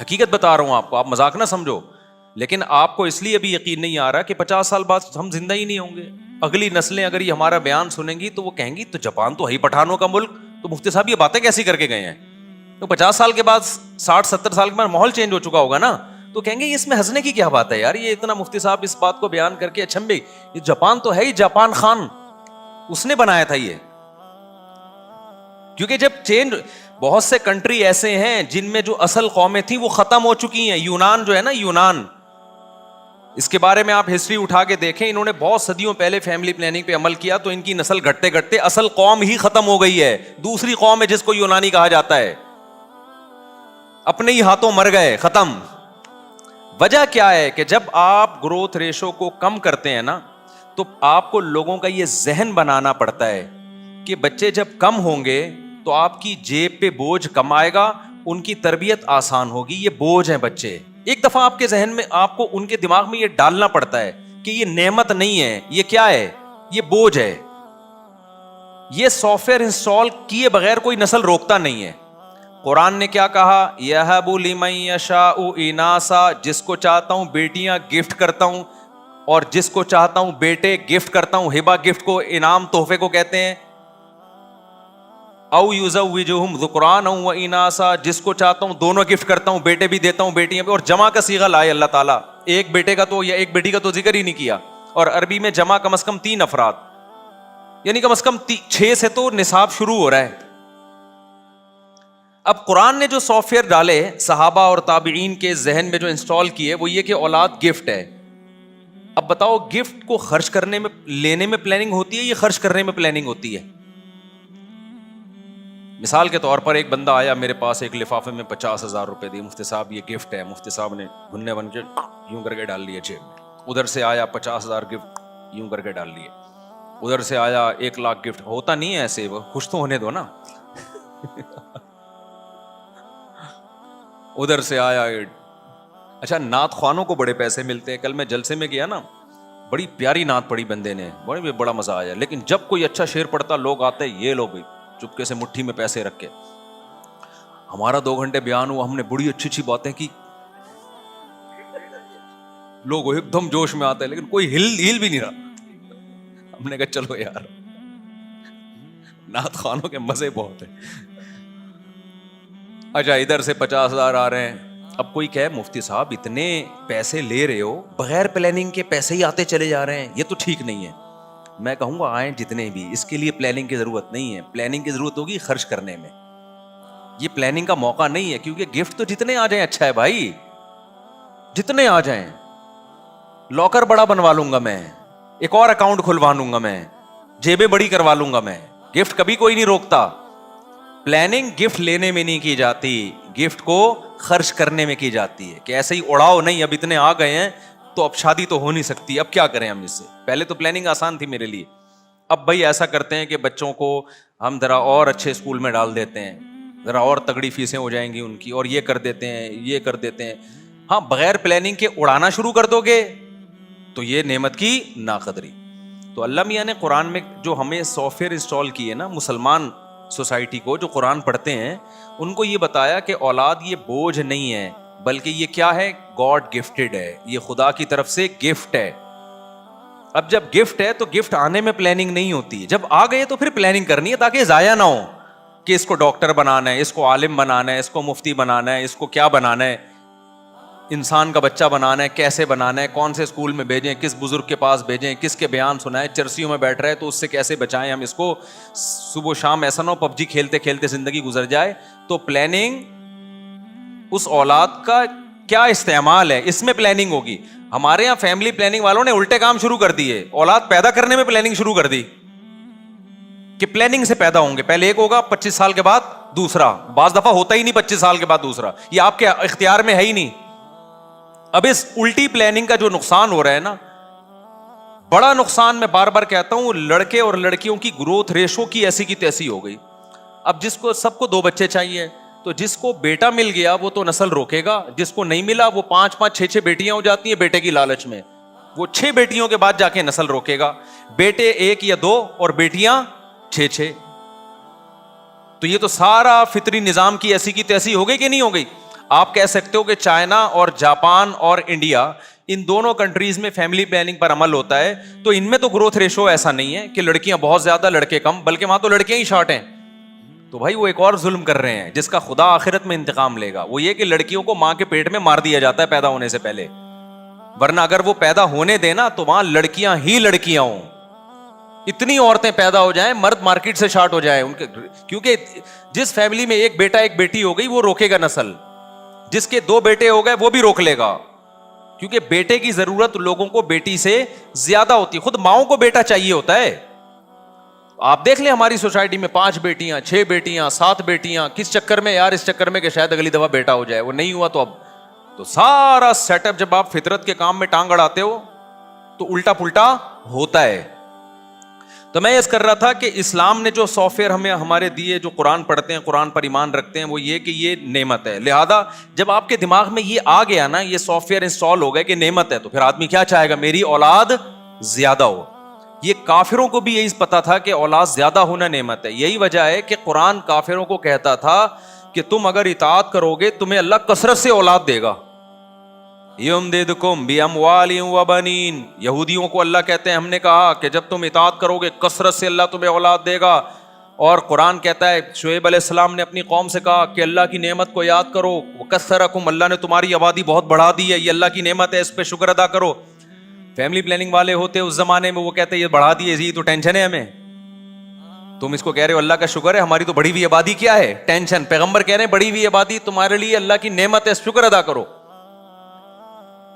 حقیقت بتا رہا ہوں آپ کو, آپ مذاق نہ سمجھو. لیکن آپ کو اس لیے ابھی یقین نہیں آ رہا کہ 50 سال بعد ہم زندہ ہی نہیں ہوں گے. اگلی نسلیں اگر یہ ہمارا بیان سنیں گی تو وہ کہیں گی تو جاپان تو ہے ہی پٹھانوں کا ملک, تو مفتی صاحب یہ باتیں کیسی کر کے گئے ہیں. تو 50 سال کے بعد 60-70 سال کے بعد ماحول چینج ہو چکا ہوگا نا, تو کہیں گے اس میں ہنسنے کی کیا بات ہے یار, یہ اتنا مفتی صاحب اس بات کو بیان کر کے اچھا بھائی یہ جاپان تو ہے ہی, جاپان خان اس نے بنایا تھا یہ. کیونکہ جب چینج, بہت سے کنٹری ایسے ہیں جن میں جو اصل قومیں تھیں وہ ختم ہو چکی ہیں. یونان جو ہے نا, یونان, اس کے بارے میں آپ ہسٹری اٹھا کے دیکھیں, انہوں نے بہت صدیوں پہلے فیملی پلاننگ پہ عمل کیا تو ان کی نسل گھٹتے گھٹتے اصل قوم ہی ختم ہو گئی ہے. دوسری قوم ہے جس کو یونانی کہا جاتا ہے, اپنے ہی ہاتھوں مر گئے, ختم. وجہ کیا ہے کہ جب آپ گروتھ ریشو کو کم کرتے ہیں نا تو آپ کو لوگوں کا یہ ذہن بنانا پڑتا ہے کہ بچے جب کم ہوں گے تو آپ کی جیب پہ بوجھ کم آئے گا, ان کی تربیت آسان ہوگی. یہ بوجھ ہیں بچے. ایک دفعہ آپ کے ذہن میں, آپ کو ان کے دماغ میں یہ ڈالنا پڑتا ہے کہ یہ نعمت نہیں ہے, یہ کیا ہے, یہ بوجھ ہے. یہ سافٹ ویئر انسٹال کیے بغیر کوئی نسل روکتا نہیں ہے. قرآن نے کیا کہا, یَهَبُ لِمَن یَشَاءُ إِنَاثًا, جس کو چاہتا ہوں بیٹیاں گفٹ کرتا ہوں, اور جس کو چاہتا ہوں بیٹے گفٹ کرتا ہوں. ہبہ گفٹ کو, انعام تحفے کو کہتے ہیں. او یزوجہم ذکرانا و اناثا, جس کو چاہتا ہوں دونوں گفٹ کرتا ہوں, بیٹے بھی دیتا ہوں بیٹیاں بھی. اور جمع کا صیغہ لائے اللہ تعالیٰ, ایک بیٹے کا تو یا ایک بیٹی کا تو ذکر ہی نہیں کیا. اور عربی میں جمع کم از کم 3 افراد, یعنی کم از کم 6 سے تو نصاب شروع ہو رہا ہے. اب قرآن نے جو سافٹ ویئر ڈالے صحابہ اور تابعین کے ذہن میں جو انسٹال کیے وہ یہ کہ اولاد گفٹ ہے. اب بتاؤ, گفٹ کو خرچ کرنے میں, لینے میں پلاننگ ہوتی ہے یا خرچ کرنے میں پلاننگ ہوتی ہے؟ مثال کے طور پر ایک بندہ آیا میرے پاس, ایک لفافے میں 50,000 روپے دیے, مفتی صاحب یہ گفٹ ہے. مفتی صاحب نے گھننے بن کے یوں کر کے ڈال لیے جیب میں. ادھر سے آیا 50,000 گفٹ یوں کر کے ڈال لیے. ادھر سے آیا 1 لاکھ گفٹ. ہوتا نہیں ہے ایسے, خوش تو ہونے دو نا. ادھر سے آیا. اچھا, نعت خوانوں کو بڑے پیسے ملتے ہیں. کل میں جلسے میں گیا نا, بڑی پیاری نعت پڑھی بندے نے, بڑا مزہ آیا. لیکن جب کوئی اچھا شعر پڑھتا لوگ آتے, یہ لو بھائی چپکے سے مٹھی میں پیسے رکھ کے, ہمارا 2 گھنٹے بیان ہوا, ہم نے بڑی اچھی اچھی باتیں کی. لوگ ایک دم جوش میں آتے ہیں لیکن کوئی ہل بھی نہیں رہا. ہم نے کہا چلو یار, نعت خوانوں کے مزے بہت ہیں. اچھا, ادھر سے 50,000 آ رہے ہیں. اب کوئی کہے مفتی صاحب اتنے پیسے لے رہے ہو, بغیر پلاننگ کے پیسے ہی آتے چلے جا رہے ہیں, یہ تو ٹھیک نہیں ہے. میں کہوں گا آئیں جتنے بھی, اس کے لیے پلاننگ کی ضرورت نہیں ہے. پلاننگ کی ضرورت ہوگی خرچ کرنے میں. یہ پلاننگ کا موقع نہیں ہے, کیونکہ گفٹ تو جتنے آ جائیں اچھا ہے بھائی, جتنے آ جائیں. لاکر بڑا بنوا لوں گا میں, ایک اور اکاؤنٹ کھلوا لوں گا میں, جیبیں بڑی کروا لوں گا میں. گفٹ کبھی کوئی نہیں روکتا. پلاننگ گفٹ لینے میں نہیں کی جاتی, گفٹ کو خرچ کرنے میں کی جاتی ہے. کہ ایسے ہی اڑاؤ نہیں, اب اتنے آ گئے ہیں تو اب شادی تو ہو نہیں سکتی, اب کیا کریں ہم اس سے. پہلے تو پلاننگ آسان تھی میرے لیے. اب بھائی ایسا کرتے ہیں کہ بچوں کو ہم ذرا اور اچھے اسکول میں ڈال دیتے ہیں, ذرا اور تگڑی فیسیں ہو جائیں گی ان کی, اور یہ کر دیتے ہیں, یہ کر دیتے ہیں. ہاں, بغیر پلاننگ کے اڑانا شروع کر دو گے تو یہ نعمت کی ناقدری. تو اللہ میاں نے قرآن میں جو ہمیں سافٹ ویئر انسٹال کیے نا, مسلمان سوسائٹی کو جو قرآن پڑھتے ہیں ان کو یہ بتایا کہ اولاد یہ بوجھ نہیں ہے, بلکہ یہ کیا ہے, گاڈ گفٹڈ ہے, یہ خدا کی طرف سے گفٹ ہے. اب جب گفٹ ہے تو گفٹ آنے میں پلاننگ نہیں ہوتی, جب آ گئے تو پھر پلاننگ کرنی ہے تاکہ ضائع نہ ہو. کہ اس کو ڈاکٹر بنانا ہے, اس کو عالم بنانا ہے, اس کو مفتی بنانا ہے, اس کو کیا بنانا ہے, انسان کا بچہ بنانا ہے, کیسے بنانا ہے, کون سے اسکول میں بھیجیں, کس بزرگ کے پاس بھیجیں, کس کے بیان سنائیں, چرسیوں میں بیٹھ رہے تو اس سے کیسے بچائیں ہم اس کو, صبح شام ایسا نہ ہو پب جی کھیلتے کھیلتے زندگی گزر جائے. تو پلاننگ, اس اولاد کا کیا استعمال ہے, اس میں پلاننگ ہوگی. ہمارے یہاں فیملی پلاننگ والوں نے الٹے کام شروع کر دیے, اولاد پیدا کرنے میں پلاننگ شروع کر دی کہ پلاننگ سے پیدا ہوں گے, پہلے ایک ہوگا 25 سال کے بعد دوسرا, بعض دفعہ ہوتا ہی نہیں 25 سال کے بعد دوسرا, یہ آپ کے اختیار میں ہے ہی نہیں. اب اس الٹی پلاننگ کا جو نقصان ہو رہا ہے نا, بڑا نقصان, میں بار بار کہتا ہوں, لڑکے اور لڑکیوں کی گروتھ ریشو کی ایسی کی تیسی ہو گئی. اب جس کو, سب کو 2 بچے چاہیے, تو جس کو بیٹا مل گیا وہ تو نسل روکے گا, جس کو نہیں ملا وہ 5-5, 6-6 بیٹیاں ہو جاتی ہیں بیٹے کی لالچ میں, وہ 6 بیٹیوں کے بعد جا کے نسل روکے گا. بیٹے 1 یا 2 اور بیٹیاں 6-6. تو یہ تو سارا فطری نظام کی ایسی کی تیسی ہو گئی کہ نہیں ہو گئی. آپ کہہ سکتے ہو کہ چائنا اور جاپان اور انڈیا ان دونوں کنٹریز میں فیملی پلاننگ پر عمل ہوتا ہے, تو ان میں تو گروتھ ریشو ایسا نہیں ہے کہ لڑکیاں بہت زیادہ لڑکے کم, بلکہ وہاں تو لڑکیاں ہی شارٹ ہیں. تو بھائی وہ ایک اور ظلم کر رہے ہیں جس کا خدا آخرت میں انتقام لے گا. وہ یہ کہ لڑکیوں کو ماں کے پیٹ میں مار دیا جاتا ہے پیدا ہونے سے پہلے, ورنہ اگر وہ پیدا ہونے دینا تو وہاں لڑکیاں ہی لڑکیاں ہوں. اتنی عورتیں پیدا ہو جائیں, مرد مارکیٹ سے شارٹ ہو جائیں ان کے, کیونکہ جس فیملی میں ایک بیٹا ایک بیٹی ہو گئی وہ روکے گا نسل, جس کے 2 بیٹے ہو گئے وہ بھی روک لے گا, کیونکہ بیٹے کی ضرورت لوگوں کو بیٹی سے زیادہ ہوتی ہے. خود ماؤں کو بیٹا چاہیے ہوتا ہے. آپ دیکھ لیں ہماری سوسائٹی میں 5 بیٹیاں 6 بیٹیاں 7 بیٹیاں, کس چکر میں یار؟ اس چکر میں کہ شاید اگلی دفعہ بیٹا ہو جائے. وہ نہیں ہوا تو اب تو سارا سیٹ اپ, جب آپ فطرت کے کام میں ٹانگ اڑاتے ہو تو الٹا پلٹا ہوتا ہے. تو میں یہ کر رہا تھا کہ اسلام نے جو سافٹ ویئر ہمیں ہمارے دیے, جو قرآن پڑھتے ہیں, قرآن پر ایمان رکھتے ہیں, وہ یہ کہ یہ نعمت ہے. لہذا جب آپ کے دماغ میں یہ آ گیا نا, یہ سافٹ ویئر انسٹال ہو گئے کہ نعمت ہے, تو پھر آدمی کیا چاہے گا؟ میری اولاد زیادہ ہو. یہ کافروں کو بھی یہی پتا تھا کہ اولاد زیادہ ہونا نعمت ہے. یہی وجہ ہے کہ قرآن کافروں کو کہتا تھا کہ تم اگر اطاعت کرو گے تمہیں اللہ کثرت سے اولاد دے گا. یمددکم باموال وبنین, یہودیوں کو اللہ کہتے ہیں ہم نے کہا کہ جب تم اطاعت کرو گے کثرت سے اللہ تمہیں اولاد دے گا. اور قرآن کہتا ہے, شعیب علیہ السلام نے اپنی قوم سے کہا کہ اللہ کی نعمت کو یاد کرو, وکثرکم, اللہ نے تمہاری آبادی بہت بڑھا دی ہے, یہ اللہ کی نعمت ہے, اس پہ شکر ادا کرو. فیملی پلاننگ والے ہوتے اس زمانے میں, وہ کہتے ہیں یہ بڑھا دیے جی, تو ٹینشن ہے ہمیں, تم اس کو کہہ رہے ہو اللہ کا شکر ہے, ہماری تو بڑھی ہوئی آبادی کیا ہے ٹینشن. پیغمبر کہہ رہے ہیں بڑھی ہوئی آبادی تمہارے لیے اللہ کی نعمت ہے, شکر ادا کرو.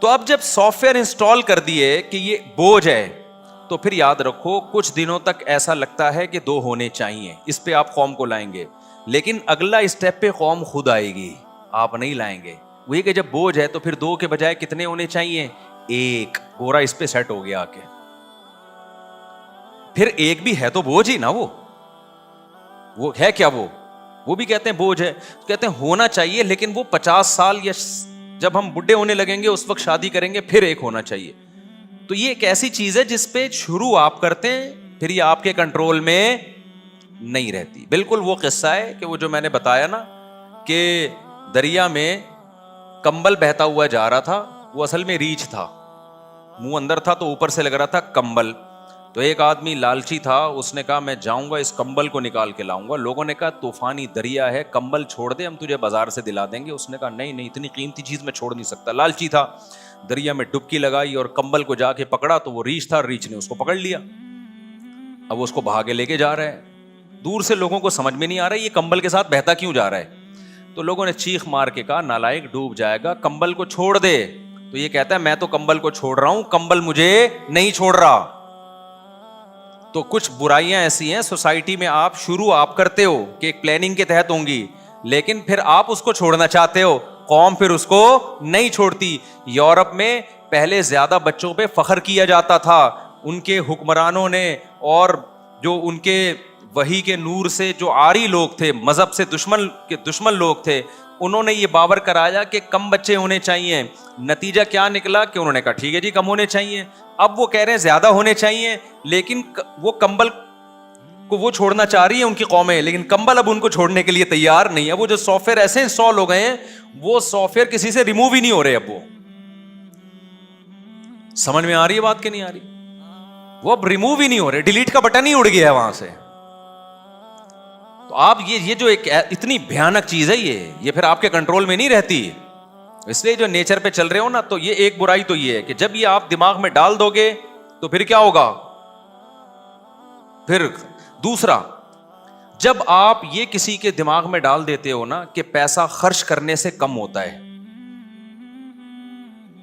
تو اب جب سافٹ ویئر انسٹال کر دیے کہ یہ بوجھ ہے, تو پھر یاد رکھو کچھ دنوں تک ایسا لگتا ہے کہ 2 ہونے چاہیے, اس پہ آپ قوم کو لائیں گے, لیکن اگلا اسٹیپ پہ قوم خود آئے گی, آپ نہیں لائیں گے. وہی کہ جب بوجھ ہے تو پھر 2 کے بجائے کتنے ہونے چاہیے؟ 1. گورا اس پہ سیٹ ہو گیا آ کے. پھر 1 بھی ہے تو بوجھ ہی نا, وہ ہے کیا؟ وہ بھی کہتے ہیں بوجھ ہے, کہتے ہیں ہونا چاہیے, لیکن وہ 50 سال یا جب ہم بڈھے ہونے لگیں گے اس وقت شادی کریں گے, پھر 1 ہونا چاہیے. تو یہ ایک ایسی چیز ہے جس پہ شروع آپ کرتے ہیں, پھر یہ آپ کے کنٹرول میں نہیں رہتی. بالکل وہ قصہ ہے کہ وہ جو میں نے بتایا نا کہ دریا میں کمبل بہتا ہوا جا رہا تھا, وہ اصل میں ریچھ تھا, منہ اندر تھا تو اوپر سے لگ رہا تھا کمبل. تو ایک آدمی لالچی تھا, اس نے کہا میں جاؤں گا اس کمبل کو نکال کے لاؤں گا. لوگوں نے کہا طوفانی دریا ہے, کمبل چھوڑ دے, ہم تجھے بازار سے دلا دیں گے. اس نے کہا نہیں, اتنی قیمتی چیز میں چھوڑ نہیں سکتا. لالچی تھا, دریا میں ڈبکی لگائی اور کمبل کو جا کے پکڑا, تو وہ ریچھ تھا, ریچھ نے اس کو پکڑ لیا. اب وہ اس کو بھاگے لے کے جا رہا ہے. دور سے لوگوں کو سمجھ میں نہیں آ رہا یہ کمبل کے ساتھ بہتا کیوں جا رہا ہے. تو لوگوں نے چیخ مار کے کہا نالائق ڈوب جائے گا, کمبل کو چھوڑ دے. تو یہ کہتا ہے میں تو کمبل کو چھوڑ رہا ہوں, کمبل مجھے نہیں چھوڑ رہا. تو کچھ برائیاں ایسی ہیں سوسائٹی میں, آپ شروع کرتے ہو کہ ایک پلاننگ کے تحت ہوں گی, لیکن پھر آپ اس کو چھوڑنا چاہتے ہو, قوم پھر اس کو نہیں چھوڑتی. یورپ میں پہلے زیادہ بچوں پہ فخر کیا جاتا تھا, ان کے حکمرانوں نے اور جو ان کے وحی کے نور سے جو آری لوگ تھے, مذہب سے دشمن لوگ تھے, انہوں نے یہ باور کرایا کہ کم بچے ہونے چاہیے. نتیجہ کیا نکلا کہ انہوں نے کہا ٹھیک ہے جی کم ہونے چاہیے. اب وہ کہہ رہے ہیں زیادہ ہونے چاہیے, لیکن وہ کمبل کو وہ چھوڑنا چاہ رہی ہے ان کی قومیں, لیکن کمبل اب ان کو چھوڑنے کے لیے تیار نہیں ہے. وہ جو سافٹ ویئر ایسے انسٹال ہو گئے ہیں, وہ سافٹ ویئر کسی سے ریموو ہی نہیں ہو رہے. اب وہ سمجھ میں آ رہی ہے بات کہ نہیں آ رہی؟ وہ اب ریموو ہی نہیں ہو رہے, ڈیلیٹ کا بٹن ہی اڑ گیا ہے وہاں سے. تو آپ یہ جو ایک اتنی بھیانک چیز ہے, یہ پھر آپ کے کنٹرول میں نہیں رہتی. اس لیے جو نیچر پہ چل رہے ہو نا, تو یہ ایک برائی تو یہ ہے کہ جب یہ آپ دماغ میں ڈال دو گے تو پھر کیا ہوگا. پھر دوسرا, جب آپ یہ کسی کے دماغ میں ڈال دیتے ہو نا کہ پیسہ خرچ کرنے سے کم ہوتا ہے,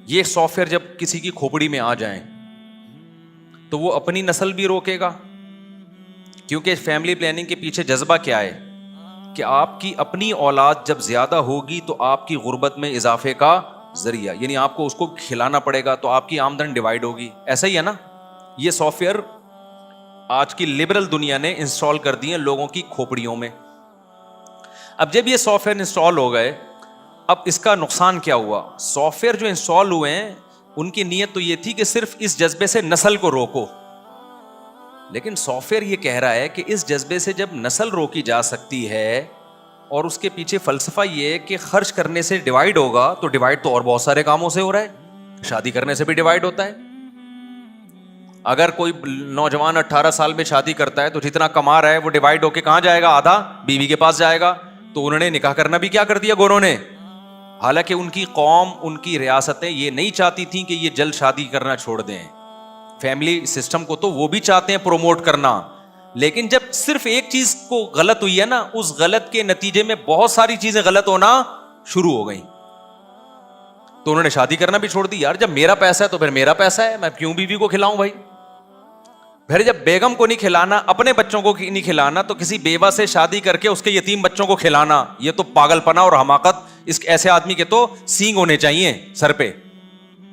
یہ سافٹ ویئر جب کسی کی کھوپڑی میں آ جائیں تو وہ اپنی نسل بھی روکے گا. کیونکہ فیملی پلاننگ کے پیچھے جذبہ کیا ہے کہ آپ کی اپنی اولاد جب زیادہ ہوگی تو آپ کی غربت میں اضافے کا ذریعہ, یعنی آپ کو اس کو کھلانا پڑے گا تو آپ کی آمدن ڈیوائڈ ہوگی. ایسا ہی ہے نا, یہ سافٹ ویئر آج کی لبرل دنیا نے انسٹال کر دیے لوگوں کی کھوپڑیوں میں. اب جب یہ سافٹ ویئر انسٹال ہو گئے, اب اس کا نقصان کیا ہوا. سافٹ ویئر جو انسٹال ہوئے ہیں ان کی نیت تو یہ تھی کہ صرف اس جذبے سے نسل کو روکو, لیکن سافٹ ویئر یہ کہہ رہا ہے کہ اس جذبے سے جب نسل روکی جا سکتی ہے اور اس کے پیچھے فلسفہ یہ ہے کہ خرچ کرنے سے ڈیوائڈ ہوگا, تو ڈیوائڈ تو اور بہت سارے کاموں سے ہو رہا ہے, شادی کرنے سے بھی ڈیوائڈ ہوتا ہے. اگر کوئی نوجوان 18 سال میں شادی کرتا ہے تو جتنا کما رہا ہے وہ ڈیوائڈ ہو کے کہاں جائے گا؟ آدھا بیوی کے پاس جائے گا. تو انہوں نے نکاح کرنا بھی کیا کر دیا گوروں نے, حالانکہ ان کی قوم, ان کی ریاستیں یہ نہیں چاہتی تھیں کہ یہ جلد شادی کرنا چھوڑ دیں. فیملی سسٹم کو تو وہ بھی چاہتے ہیں پروموٹ کرنا, لیکن جب صرف ایک چیز کو غلط ہوئی ہے نا, اس غلط کے نتیجے میں بہت ساری چیزیں غلط ہونا شروع ہو گئیں. تو انہوں نے شادی کرنا بھی چھوڑ دی. یار جب میرا پیسہ ہے تو پھر میرا پیسہ ہے, میں کیوں بیوی کو کھلاؤں بھائی. پھر جب بیگم کو نہیں کھلانا, اپنے بچوں کو نہیں کھلانا, تو کسی بیوہ سے شادی کر کے اس کے یتیم بچوں کو کھلانا, یہ تو پاگل پنا اور حماقت. اس ایسے آدمی کے تو سینگ ہونے چاہیے سر پہ,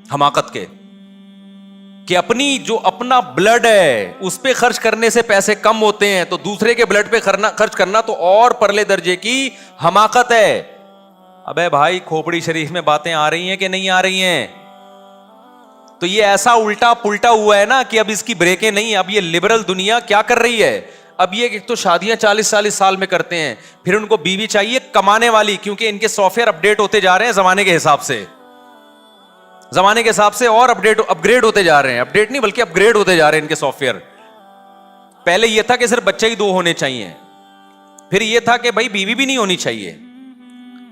حماقت کے, کہ اپنی جو اپنا بلڈ ہے اس پہ خرچ کرنے سے پیسے کم ہوتے ہیں, تو دوسرے کے بلڈ پہ خرچ کرنا تو اور پرلے درجے کی حماقت ہے. ابے بھائی کھوپڑی شریف میں باتیں آ رہی ہیں کہ نہیں آ رہی ہیں؟ تو یہ ایسا الٹا پلٹا ہوا ہے نا کہ اب اس کی بریکیں نہیں. اب یہ لبرل دنیا کیا کر رہی ہے, اب یہ تو شادیاں 40 سال میں کرتے ہیں, پھر ان کو بیوی چاہیے کمانے والی, کیونکہ ان کے سافٹ ویئر اپڈیٹ ہوتے جا رہے ہیں زمانے کے حساب سے, زمانے کے حساب سے اور اپ گریڈ ہوتے جا رہے ہیں. اپڈیٹ نہیں بلکہ اپ گریڈ ہوتے جا رہے ہیں ان کے سافٹ ویئر. پہلے یہ تھا کہ صرف بچے ہی 2 ہونے چاہیے, پھر یہ تھا کہ بھائی بیوی بھی نہیں ہونی چاہیے,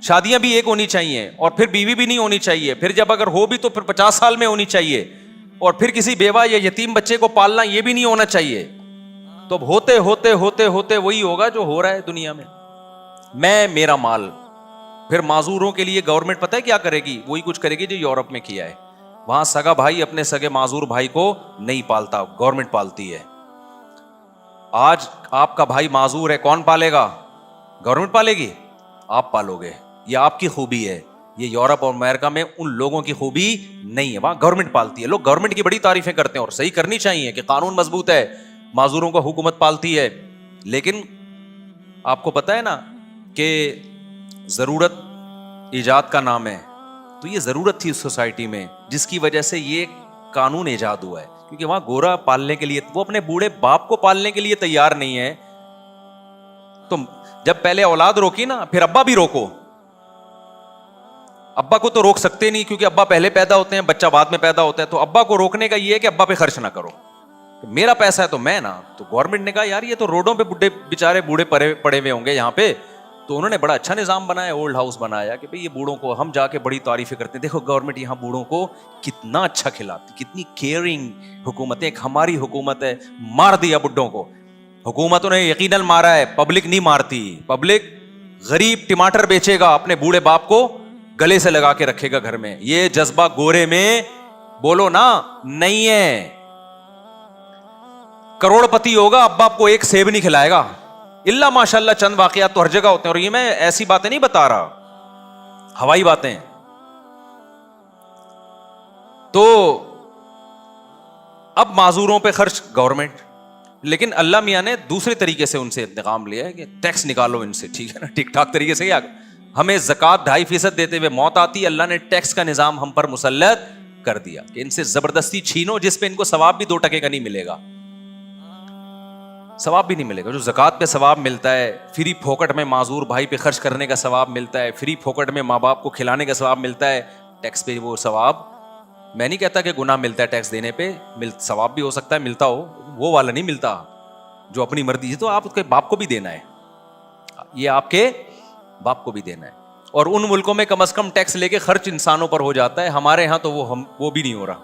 شادیاں بھی ایک ہونی چاہیے, اور پھر بیوی بھی نہیں ہونی چاہیے, پھر جب اگر ہو بھی تو پھر 50 سال میں ہونی چاہیے, اور پھر کسی بیوہ یا یتیم بچے کو پالنا یہ بھی نہیں ہونا چاہیے. تو اب ہوتے ہوتے ہوتے ہوتے وہی ہوگا جو ہو رہا ہے دنیا میں, میں میرا مال. پھر معذوروں کے لیے گورنمنٹ پتہ ہے کیا کرے گی؟ وہی کچھ کرے گی جو یورپ میں کیا ہے. وہاں سگا بھائی اپنے سگے معذور بھائی کو نہیں پالتا, گورنمنٹ پالتی ہے. آج آپ کا بھائی معذور ہے, کون پالے گا؟ گورنمنٹ پالے گی, آپ پالو گے. یہ آپ کی خوبی ہے. یہ یورپ اور امریکہ میں ان لوگوں کی خوبی نہیں ہے, وہاں گورنمنٹ پالتی ہے. لوگ گورنمنٹ کی بڑی تعریفیں کرتے ہیں, اور صحیح کرنی چاہیے کہ قانون مضبوط ہے, معذوروں کو حکومت پالتی ہے. لیکن آپ کو پتہ ہے نا کہ ضرورت ایجاد کا نام ہے, تو یہ ضرورت تھی اس سوسائٹی میں جس کی وجہ سے یہ قانون ایجاد ہوا ہے. کیونکہ وہاں گورا پالنے کے لیے, وہ اپنے بوڑھے باپ کو پالنے کے لیے تیار نہیں ہے. تو جب پہلے اولاد روکی نا, پھر ابا بھی روکو. ابا کو تو روک سکتے نہیں کیونکہ ابا پہلے پیدا ہوتے ہیں, بچہ بعد میں پیدا ہوتا ہے. تو ابا کو روکنے کا یہ ہے کہ ابا پہ خرچ نہ کرو, میرا پیسہ ہے تو میں نا. تو گورنمنٹ نے کہا یار یہ تو روڈوں پہ بیچارے بوڑھے پڑے ہوئے ہوں گے یہاں پہ, تو انہوں نے بڑا اچھا نظام بنایا, اولڈ ہاؤس بنایا کہ بھئی یہ بوڑھوں کو ہم جا کے بڑی تعریفیں کرتے ہیں. دیکھو گورنمنٹ یہاں بوڑھوں کو کتنا اچھا کھلاتی, کتنی کیئرنگ حکومت ہے. ایک ہماری حکومت ہے, مار دیا بڈھوں کو. حکومتوں نے یقیناً مارا ہے, پبلک نہیں مارتی. پبلک غریب ٹماٹر بیچے گا, اپنے بوڑھے باپ کو گلے سے لگا کے رکھے گا گھر میں. یہ جذبہ گورے میں بولو نا نہیں ہے. کروڑ پتی ہوگا, ابا آپ کو ایک سیب نہیں کھلائے گا, اللہ ماشاء اللہ چند واقعات تو ہر جگہ ہوتے ہیں. اور یہ میں ایسی باتیں نہیں بتا رہا, ہوائی باتیں. تو اب معذوروں پہ خرچ گورنمنٹ, لیکن اللہ میاں نے دوسرے طریقے سے ان سے انتقام لیا ہے کہ ٹیکس نکالو ان سے, ٹھیک ہے نا, ٹھیک ٹھاک طریقے سے. کیا ہمیں زکوٰۃ 2.5% دیتے ہوئے موت آتی, اللہ نے ٹیکس کا نظام ہم پر مسلط کر دیا کہ ان سے زبردستی چھینو, جس پہ ان کو ثواب بھی 2 ٹکے کا نہیں ملے گا, ثواب بھی نہیں ملے گا. جو زکوٰۃ پہ ثواب ملتا ہے, فری پھوکٹ میں معذور بھائی پہ خرچ کرنے کا ثواب ملتا ہے, فری پھوکٹ میں ماں باپ کو کھلانے کا ثواب ملتا ہے, ٹیکس پہ وہ ثواب, میں نہیں کہتا کہ گناہ ملتا ہے ٹیکس دینے پہ, ثواب بھی ہو سکتا ہے ملتا ہو, وہ والا نہیں ملتا جو اپنی مرضی سے. تو آپ کے باپ کو بھی دینا ہے, یہ آپ کے باپ کو بھی دینا ہے. اور ان ملکوں میں کم از کم ٹیکس لے کے خرچ انسانوں پر ہو جاتا ہے, ہمارے ہاں تو وہ بھی نہیں ہو رہا.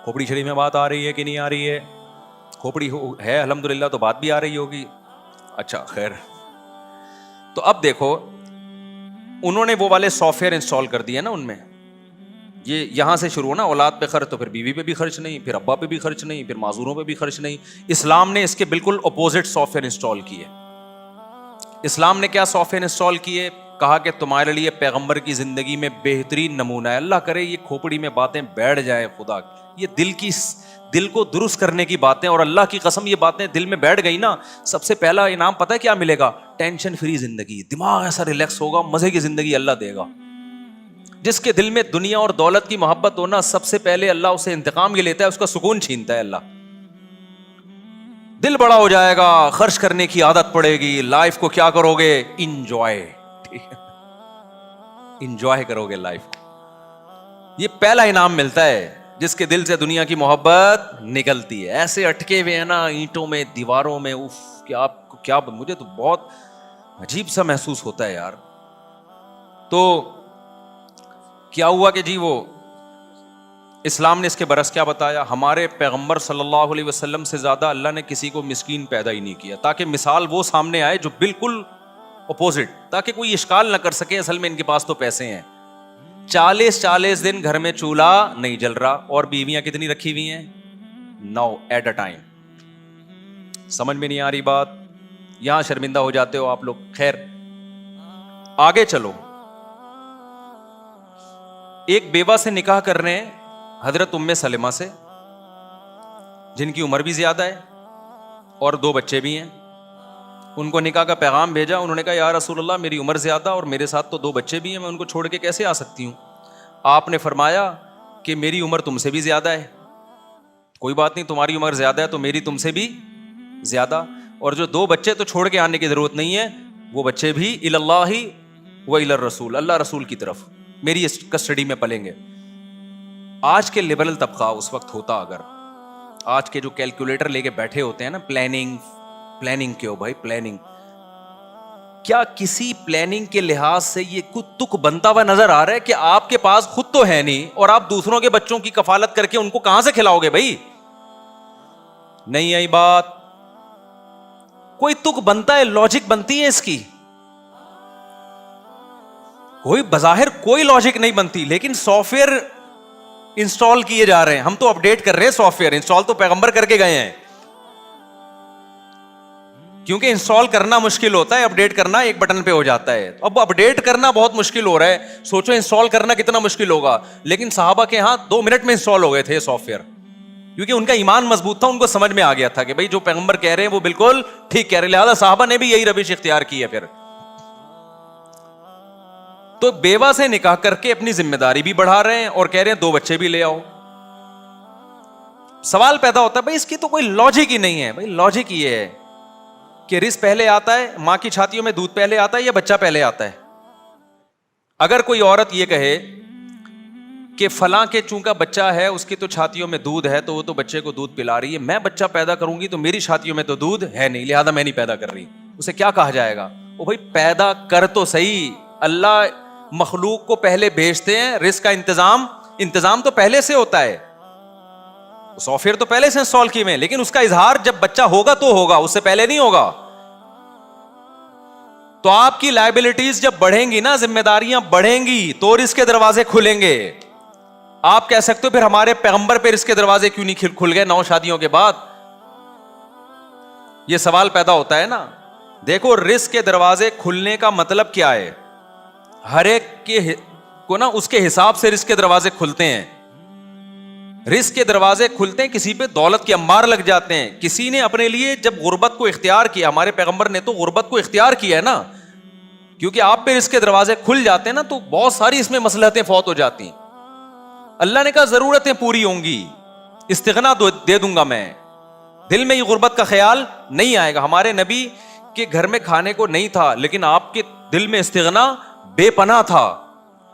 کھوپڑی شریف میں بات آ رہی ہے کہ نہیں آ رہی ہے؟ کھوپڑی ہے الحمدللہ, تو بات بھی آ رہی ہوگی. اچھا خیر. تو اب دیکھو انہوں نے وہ والے سافٹ ویئر انسٹال کر دیے نا ان میں, یہ یہاں سے شروع ہونا, اولاد پہ خرچ, تو پھر بیوی پہ بھی خرچ نہیں, پھر ابا پہ بھی خرچ نہیں, پھر معذوروں پہ بھی خرچ نہیں. اسلام نے اس کے بالکل اپوزٹ سافٹ ویئر انسٹال کیے. اسلام نے کیا سافٹ ویئر انسٹال کیے؟ کہا کہ تمہارے لیے پیغمبر کی زندگی میں بہترین نمونہ ہے. اللہ کرے یہ کھوپڑی میں باتیں بیٹھ جائیں, خدا یہ دل کو درست کرنے کی باتیں, اور اللہ کی قسم یہ باتیں دل میں بیٹھ گئی نا, سب سے پہلا انعام پتہ ہے کیا ملے گا؟ ٹینشن فری زندگی, دماغ ایسا ریلیکس ہوگا, مزے کی زندگی اللہ دے گا. جس کے دل میں دنیا اور دولت کی محبت ہونا, سب سے پہلے اللہ اسے انتقام یہ لیتا ہے, اس کا سکون چھینتا ہے اللہ. دل بڑا ہو جائے گا, خرچ کرنے کی عادت پڑے گی, لائف کو کیا کرو گے, انجوائے, انجوائے کرو گے لائف کو. یہ پہلا انعام ملتا ہے جس کے دل سے دنیا کی محبت نکلتی ہے. ایسے اٹکے ہوئے ہیں نا اینٹوں میں, دیواروں میں, اف کہ آپ کو کیا, مجھے تو بہت عجیب سا محسوس ہوتا ہے یار. تو کیا ہوا کہ جی وہ اسلام نے اس کے برعکس کیا بتایا, ہمارے پیغمبر صلی اللہ علیہ وسلم سے زیادہ اللہ نے کسی کو مسکین پیدا ہی نہیں کیا, تاکہ مثال وہ سامنے آئے جو بالکل اپوزٹ, تاکہ کوئی اشکال نہ کر سکے اصل میں ان کے پاس تو پیسے ہیں. 40 دن گھر میں چولہا نہیں جل رہا, اور بیویاں کتنی رکھی ہوئی ہیں, 9 ایٹ اے ٹائم. سمجھ میں نہیں آ رہی بات, یہاں شرمندہ ہو جاتے ہو آپ لوگ. خیر آگے چلو. ایک بیوہ سے نکاح کر رہے ہیں حضرت ام سلمہ سے, جن کی عمر بھی زیادہ ہے اور 2 بچے بھی ہیں. ان کو نکاح کا پیغام بھیجا, انہوں نے کہا یا رسول اللہ میری عمر زیادہ اور میرے ساتھ تو 2 بچے بھی ہیں, میں ان کو چھوڑ کے کیسے آ سکتی ہوں. آپ نے فرمایا کہ میری عمر تم سے بھی زیادہ ہے, کوئی بات نہیں, تمہاری عمر زیادہ ہے تو میری تم سے بھی زیادہ, اور جو 2 بچے تو چھوڑ کے آنے کی ضرورت نہیں ہے, وہ بچے بھی الی اللہ و الی الرسول, اللہ رسول کی طرف میری کسٹڈی میں پلیں گے. آج کے لبرل طبقہ اس وقت ہوتا, اگر آج کے جو کیلکولیٹر لے کے بیٹھے ہوتے ہیں نا, پلاننگ کیوں بھائی, پلاننگ کیا کسی پلاننگ کے لحاظ سے یہ کچھ تک بنتا ہوا نظر آ رہا ہے کہ آپ کے پاس خود تو ہے نہیں, اور آپ دوسروں کے بچوں کی کفالت کر کے ان کو کہاں سے کھلاؤ گے بھائی. نہیں آئی بات, کوئی تک بنتا ہے, لاجک بنتی ہے اس کی, کوئی بظاہر کوئی لاجک نہیں بنتی, لیکن سافٹ ویئر انسٹال کیے جا رہے ہیں. ہم تو اپڈیٹ کر رہے ہیں, سافٹ ویئر انسٹال تو پیغمبر کر کے گئے ہیں, کیونکہ انسٹال کرنا مشکل ہوتا ہے, اپڈیٹ کرنا ایک بٹن پہ ہو جاتا ہے. اب اپڈیٹ کرنا بہت مشکل ہو رہا ہے, سوچو انسٹال کرنا کتنا مشکل ہوگا. لیکن صحابہ کے ہاں 2 منٹ میں انسٹال ہو گئے تھے سافٹ ویئر, کیونکہ ان کا ایمان مضبوط تھا, ان کو سمجھ میں آ گیا تھا کہ بھائی جو پیغمبر کہہ رہے ہیں وہ بالکل ٹھیک کہہ رہے ہیں, لہٰذا صحابہ نے بھی یہی روش اختیار کی ہے. پھر تو بیوہ سے نکاح کر کے اپنی ذمہ داری بھی بڑھا رہے ہیں اور کہہ رہے ہیں 2 بچے بھی لے آؤ. سوال پیدا ہوتا ہے بھائی اس کی تو کوئی لاجک ہی نہیں ہے. بھائی لاجک یہ ہے کہ رزق پہلے آتا ہے, ماں کی چھاتیوں میں دودھ پہلے آتا ہے یا بچہ پہلے آتا ہے. اگر کوئی عورت یہ کہے کہ فلاں کے چونکہ بچہ ہے, اس کی تو چھاتیوں میں دودھ ہے تو وہ تو بچے کو دودھ پلا رہی ہے, میں بچہ پیدا کروں گی تو میری چھاتیوں میں تو دودھ ہے نہیں, لہذا میں نہیں پیدا کر رہی, اسے کیا کہا جائے گا؟ وہ بھائی پیدا کر تو صحیح, اللہ مخلوق کو پہلے بھیجتے ہیں, رزق کا انتظام تو پہلے سے ہوتا ہے, سافٹ ویئر تو پہلے سے انسٹال کیے ہوئے, لیکن اس کا اظہار جب بچہ ہوگا تو ہوگا, اس سے پہلے نہیں ہوگا. تو آپ کی لائبلٹیز جب بڑھیں گی نا, ذمہ داریاں بڑھیں گی تو رزق کے دروازے کھلیں گے. آپ کہہ سکتے ہو پھر ہمارے پیغمبر پہ رزق کے دروازے کیوں نہیں کھل گئے 9 شادیوں کے بعد؟ یہ سوال پیدا ہوتا ہے نا. دیکھو رزق کے دروازے کھلنے کا مطلب کیا ہے, ہر ایک کے کو نا اس کے حساب سے رزق کے دروازے کھلتے ہیں. رزق کے دروازے کھلتے ہیں, کسی پہ دولت کے انبار لگ جاتے ہیں, کسی نے اپنے لیے جب غربت کو اختیار کیا, ہمارے پیغمبر نے تو غربت کو اختیار کیا ہے نا, کیونکہ آپ پہ رزق کے دروازے کھل جاتے ہیں نا تو بہت ساری اس میں مصلحتیں فوت ہو جاتی ہیں. اللہ نے کہا ضرورتیں پوری ہوں گی, استغنا دے دوں گا میں, دل میں یہ غربت کا خیال نہیں آئے گا. ہمارے نبی کے گھر میں کھانے کو نہیں تھا, لیکن آپ کے دل میں استغنا بے پناہ تھا,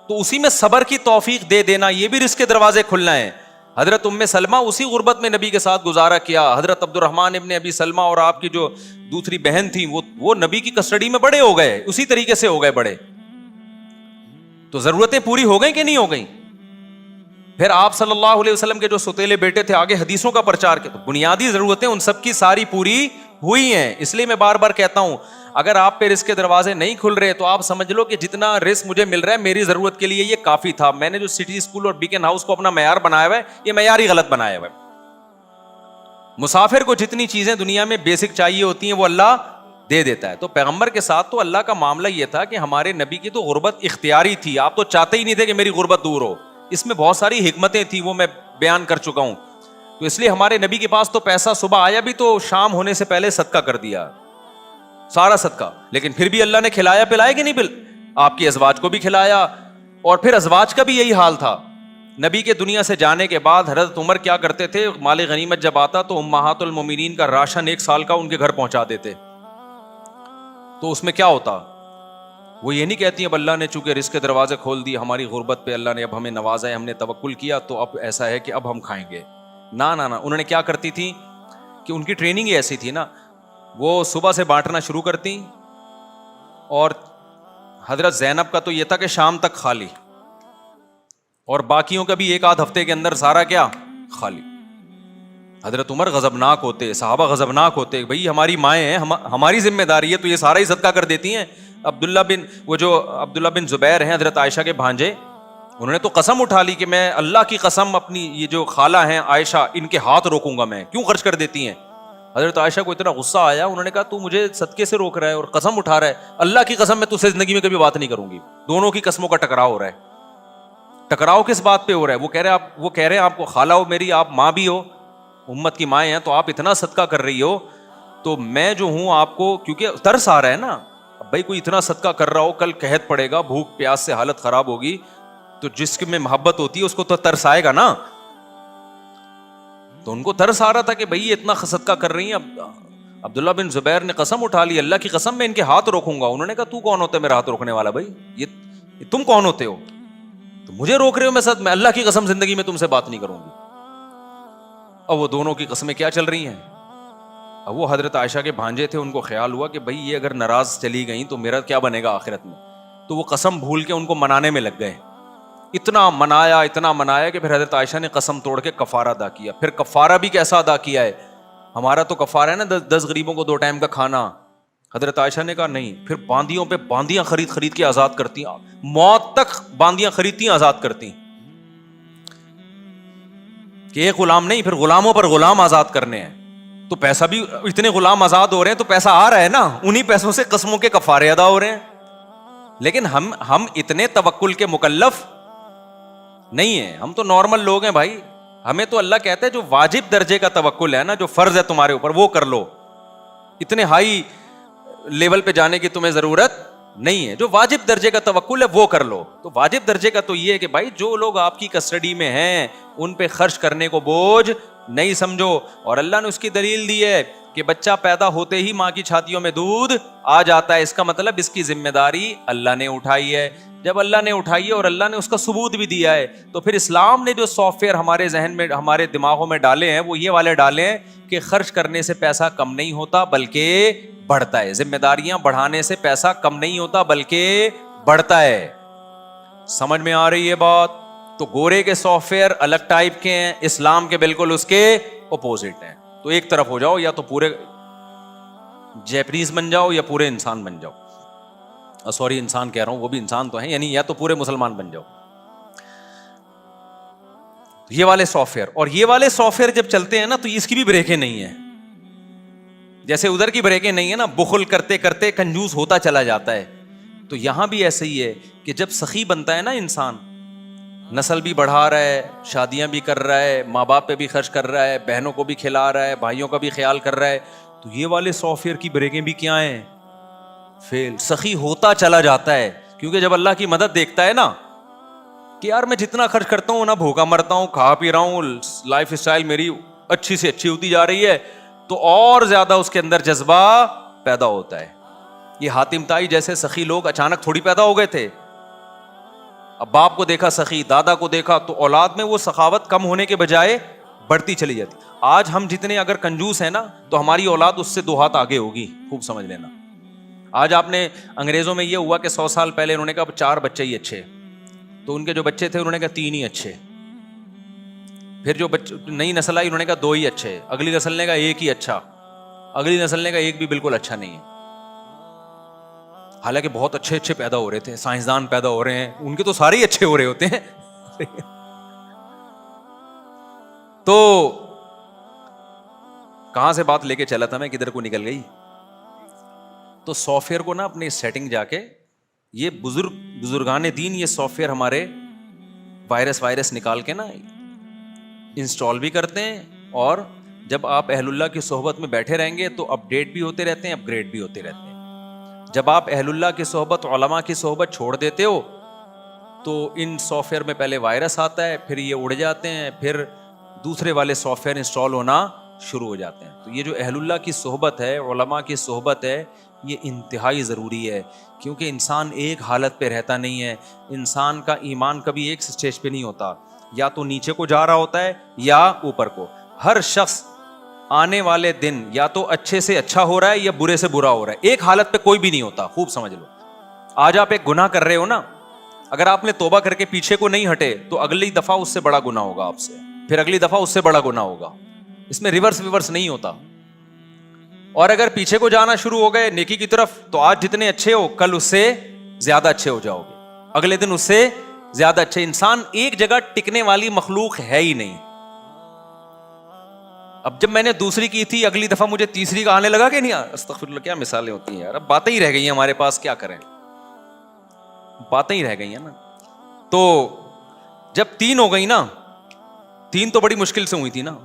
تو اسی میں صبر کی توفیق دے دینا, یہ بھی رزق کے دروازے کھلنا ہے. حضرت ام سلمہ اسی غربت میں نبی کے ساتھ گزارا کیا. حضرت عبد الرحمن ابن ابی سلمہ اور آپ کی جو دوسری بہن تھی وہ نبی کی کسٹڈی میں بڑے ہو گئے, اسی طریقے سے ہو گئے بڑے. تو ضرورتیں پوری ہو گئیں کہ نہیں ہو گئیں؟ پھر آپ صلی اللہ علیہ وسلم کے جو سوتیلے بیٹے تھے, آگے حدیثوں کا پرچار کیا, تو بنیادی ضرورتیں ان سب کی ساری پوری ہوئی ہیں. اس لیے میں بار بار کہتا ہوں, اگر آپ پہ رزق کے دروازے نہیں کھل رہے تو آپ سمجھ لو کہ جتنا رزق مجھے مل رہا ہے میری ضرورت کے لیے یہ کافی تھا. میں نے جو سٹی اسکول اور بیکن ہاؤس کو اپنا معیار بنایا ہوا ہے, یہ معیار ہی غلط بنایا ہوا ہے. مسافر کو جتنی چیزیں دنیا میں بیسک چاہیے ہوتی ہیں وہ اللہ دے دیتا ہے. تو پیغمبر کے ساتھ تو اللہ کا معاملہ یہ تھا کہ ہمارے نبی کی تو غربت اختیاری تھی, آپ تو چاہتے ہی نہیں تھے کہ میری غربت دور ہو. اس میں بہت ساری حکمتیں تھیں, وہ میں بیان کر چکا ہوں. تو اس لیے ہمارے نبی کے پاس تو پیسہ صبح آیا بھی تو شام ہونے سے پہلے صدقہ کر دیا, سارا صدقہ. لیکن پھر بھی اللہ نے کھلایا پلایا کہ نہیں, آپ کی ازواج کو بھی کھلایا, اور پھر ازواج کا بھی یہی حال تھا. نبی کے دنیا سے جانے کے بعد حضرت عمر کیا کرتے تھے, مال غنیمت جب آتا تو امہات المومنین کا راشن 1 سال کا ان کے گھر پہنچا دیتے. تو اس میں کیا ہوتا, وہ یہ نہیں کہتی اب اللہ نے چونکہ رزق کے دروازے کھول دیے ہماری غربت پہ, اللہ نے اب ہمیں نوازا ہے, ہم نے توکل کیا تو اب ایسا ہے کہ اب ہم کھائیں گے. نہ نہ نہ, انہوں نے کیا کرتی تھی کہ ان کی ٹریننگ ہی ایسی تھی نا, وہ صبح سے بانٹنا شروع کرتی, اور حضرت زینب کا تو یہ تھا کہ شام تک خالی, اور باقیوں کا بھی 1 آدھ ہفتے کے اندر سارا کیا خالی. حضرت عمر غضبناک ہوتے, صحابہ غضبناک ہوتے, بھئی ہماری مائیں ہیں, ہماری ذمہ داری ہے, تو یہ سارا ہی صدقہ کر دیتی ہیں. عبداللہ بن زبیر ہیں حضرت عائشہ کے بھانجے, انہوں نے تو قسم اٹھا لی کہ میں اللہ کی قسم اپنی یہ جو خالہ ہیں عائشہ, ان کے ہاتھ روکوں گا, میں کیوں خرچ کر دیتی ہیں. حضرت عائشہ کو اتنا غصہ آیا, انہوں نے کہا تو مجھے صدقے سے روک رہا ہے اور قسم اٹھا رہا ہے, اللہ کی قسم میں تجھ سے زندگی میں کبھی بات نہیں کروں گی. دونوں کی قسموں کا ٹکراؤ ہو رہا ہے. ٹکراؤ کس بات پہ ہو رہا ہے, وہ کہہ رہے ہیں آپ کو خالہ ہو میری, آپ ماں بھی ہو, امت کی مائیں ہیں, تو آپ اتنا صدقہ کر رہی ہو, تو میں جو ہوں آپ کو, کیونکہ ترس آ رہا ہے نا, بھائی کوئی اتنا صدقہ کر رہا ہو, کل قحط پڑے گا, بھوک پیاس سے حالت خراب ہوگی, تو جس میں محبت ہوتی ہے اس کو تو ترس آئے گا نا. تو ان کو ترس آ رہا تھا کہ بھائی یہ اتنا صدقہ کر رہی ہیں. عبداللہ بن زبیر نے قسم اٹھا لی, اللہ کی قسم میں ان کے ہاتھ روکوں گا. انہوں نے کہا تو کون ہوتا ہے میرا ہاتھ روکنے والا, بھائی یہ تم کون ہوتے ہو, تو مجھے روک رہے ہو, میں اللہ کی قسم زندگی میں تم سے بات نہیں کروں گی. اب وہ دونوں کی قسمیں کیا چل رہی ہیں. اب وہ حضرت عائشہ کے بھانجے تھے, ان کو خیال ہوا کہ بھئی یہ اگر ناراض چلی گئیں تو میرا کیا بنے گا آخرت میں. تو وہ قسم بھول کے ان کو منانے میں لگ گئے. اتنا منایا کہ پھر حضرت عائشہ نے قسم توڑ کے کفارہ ادا کیا. پھر کفارہ بھی کیسا ادا کیا ہے, ہمارا تو کفارہ ہے نا 10 غریبوں کو 2 ٹائم کا کھانا. حضرت عائشہ نے کہا نہیں, پھر باندیوں پہ باندیاں خرید کے آزاد کرتی, موت تک باندیاں خریدتی آزاد کرتی, کہ ایک غلام نہیں, پھر غلاموں پر غلام آزاد کرنے ہیں. تو پیسہ بھی, اتنے غلام آزاد ہو رہے ہیں تو پیسہ آ رہا ہے نا, انہی پیسوں سے قسموں کے کفارے ادا ہو رہے ہیں. لیکن ہم اتنے توکل کے مکلف نہیں ہیں, ہم تو نارمل لوگ ہیں بھائی. ہمیں تو اللہ کہتا ہے جو واجب درجے کا توکل ہے نا, جو فرض ہے تمہارے اوپر وہ کر لو, اتنے ہائی لیول پہ جانے کی تمہیں ضرورت نہیں ہے, جو واجب درجے کا توکل ہے وہ کر لو. تو واجب درجے کا تو یہ ہے کہ بھائی جو لوگ آپ کی کسٹڈی میں ہیں ان پہ خرچ کرنے کو بوجھ نہیں سمجھو. اور اللہ نے اس کی دلیل دی ہے کہ بچہ پیدا ہوتے ہی ماں کی چھاتیوں میں دودھ آ جاتا ہے, اس کا مطلب اس کی ذمہ داری اللہ نے اٹھائی ہے. جب اللہ نے اٹھائی ہے اور اللہ نے اس کا ثبوت بھی دیا ہے, تو پھر اسلام نے جو سافٹ ویئر ہمارے ذہن میں, ہمارے دماغوں میں ڈالے ہیں, وہ یہ والے ڈالے ہیں کہ خرچ کرنے سے پیسہ کم نہیں ہوتا بلکہ بڑھتا ہے. ذمہ داریاں بڑھانے سے پیسہ کم نہیں ہوتا بلکہ بڑھتا ہے. سمجھ میں آ رہی ہے بات؟ تو گورے کے سافٹ ویئر الگ ٹائپ کے ہیں, اسلام کے بالکل اس کے اپوزٹ ہیں. تو ایک طرف ہو جاؤ, یا تو پورے جیپنیز بن جاؤ یا پورے انسان بن جاؤ. سوری انسان کہہ رہا ہوں, وہ بھی انسان تو ہیں, یعنی یا تو پورے مسلمان بن جاؤ. یہ والے سافٹ ویئر, اور یہ والے سافٹ ویئر جب چلتے ہیں نا تو اس کی بھی بریکیں نہیں ہیں. جیسے ادھر کی بریکیں نہیں ہے نا, بخل کرتے کرتے کنجوس ہوتا چلا جاتا ہے. تو یہاں بھی ایسے ہی ہے کہ جب سخی بنتا ہے نا انسان, نسل بھی بڑھا رہا ہے, شادیاں بھی کر رہا ہے, ماں باپ پہ بھی خرچ کر رہا ہے, بہنوں کو بھی کھلا رہا ہے, بھائیوں کا بھی خیال کر رہا ہے, تو یہ والے سافٹ ویئر کی بریکیں بھی کیا ہیں, فیل. سخی ہوتا چلا جاتا ہے, کیونکہ جب اللہ کی مدد دیکھتا ہے نا کہ یار میں جتنا خرچ کرتا ہوں نا, بھوکا مرتا ہوں, کھا پی رہا ہوں, لائف اسٹائل میری اچھی سے اچھی ہوتی جا رہی ہے, تو اور زیادہ اس کے اندر جذبہ پیدا ہوتا ہے. یہ حاتم طائی جیسے سخی لوگ اچانک تھوڑی پیدا ہو گئے تھے. اب باپ کو دیکھا سخی, دادا کو دیکھا, تو اولاد میں وہ سخاوت کم ہونے کے بجائے بڑھتی چلی جاتی. آج ہم جتنے اگر کنجوس ہیں نا, تو ہماری اولاد اس سے 2 ہاتھ آگے ہوگی, خوب سمجھ لینا. آج آپ نے, انگریزوں میں یہ ہوا کہ 100 سال پہلے انہوں نے کہا 4 بچے ہی اچھے, تو ان کے جو بچے تھے انہوں نے کہا 3 ہی اچھے. پھر جو نئی نسل آئی انہوں نے کہا 2 ہی اچھے, اگلی نسل نے کہا 1 ہی اچھا, اگلی نسل نے کہا 1 بھی بالکل اچھا نہیں ہے. حالانکہ بہت اچھے اچھے پیدا ہو رہے تھے, سائنسدان پیدا ہو رہے ہیں, ان کے تو سارے ہی اچھے ہو رہے ہوتے ہیں. تو کہاں سے بات لے کے چلا تھا میں, کدھر کو نکل گئی. تو سافٹ ویئر کو نا اپنی سیٹنگ جا کے, یہ بزرگان دین یہ سافٹ ویئر ہمارے وائرس نکال کے نا انسٹال بھی کرتے ہیں, اور جب آپ اہل اللہ کی صحبت میں بیٹھے رہیں گے تو اپڈیٹ بھی ہوتے رہتے ہیں, اپ گریڈ بھی ہوتے رہتے ہیں. جب آپ اہل اللہ کی صحبت, علماء کی صحبت چھوڑ دیتے ہو تو ان سافٹ ویئر میں پہلے وائرس آتا ہے, پھر یہ اڑ جاتے ہیں, پھر دوسرے والے سافٹ ویئر انسٹال ہونا شروع ہو جاتے ہیں. تو یہ جو اہل اللہ کی صحبت ہے, علماء کی صحبت ہے, یہ انتہائی ضروری ہے, کیونکہ انسان ایک حالت پہ رہتا نہیں ہے. انسان کا ایمان کبھی ایک سٹیج پہ نہیں ہوتا, یا تو نیچے کو جا رہا ہوتا ہے یا اوپر کو. ہر شخص آنے والے دن یا تو اچھے سے اچھا ہو رہا ہے یا برے سے برا ہو رہا ہے, ایک حالت پہ کوئی بھی نہیں ہوتا. خوب سمجھ لو, آج آپ ایک گناہ کر رہے ہو نا, اگر آپ نے توبہ کر کے پیچھے کو نہیں ہٹے تو اگلی دفعہ اس سے بڑا گناہ ہوگا آپ سے, پھر اگلی دفعہ اس سے بڑا گناہ ہوگا. اس میں ریورس نہیں ہوتا. اور اگر پیچھے کو جانا شروع ہو گئے نیکی کی طرف, تو آج جتنے اچھے ہو کل اس سے زیادہ اچھے ہو جاؤ گے, اگلے دن اس سے زیادہ اچھے. انسان ایک جگہ ٹکنے والی مخلوق ہے ہی نہیں. اب جب میں نے دوسری کی تھی, اگلی دفعہ مجھے تیسری کا آنے لگا کہ نہیں, استغفر اللہ, کیا مثالیں ہوتی ہیں یار. اب باتیں ہی رہ گئی ہیں ہمارے پاس, کیا کریں, باتیں ہی رہ گئی ہیں نا. تو جب 3 ہو گئی نا, 3 تو بڑی مشکل سے ہوئی تھی نا,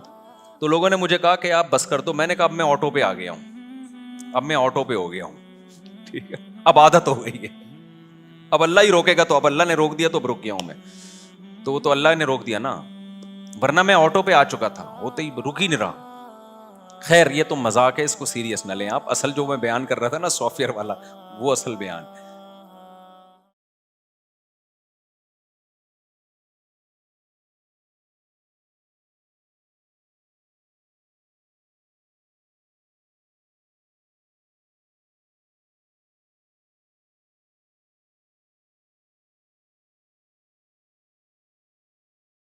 تو لوگوں نے مجھے کہا کہ آپ بس کر دو. میں نے کہا اب میں آٹو پہ آ گیا ہوں, اب میں آٹو پہ ہو گیا ہوں, ٹھیک ہے, اب عادت ہو گئی ہے. اب اللہ ہی روکے گا, تو اب اللہ نے روک دیا تو اب رک گیا ہوں میں. تو وہ تو اللہ نے روک دیا نا, ورنہ میں آٹو پہ آ چکا تھا, وہ تو رک ہی نہیں رہا. خیر یہ تو مذاق ہے, اس کو سیریس نہ لیں آپ. اصل جو میں بیان کر رہا تھا نا سافٹ ویئر والا, وہ اصل بیان.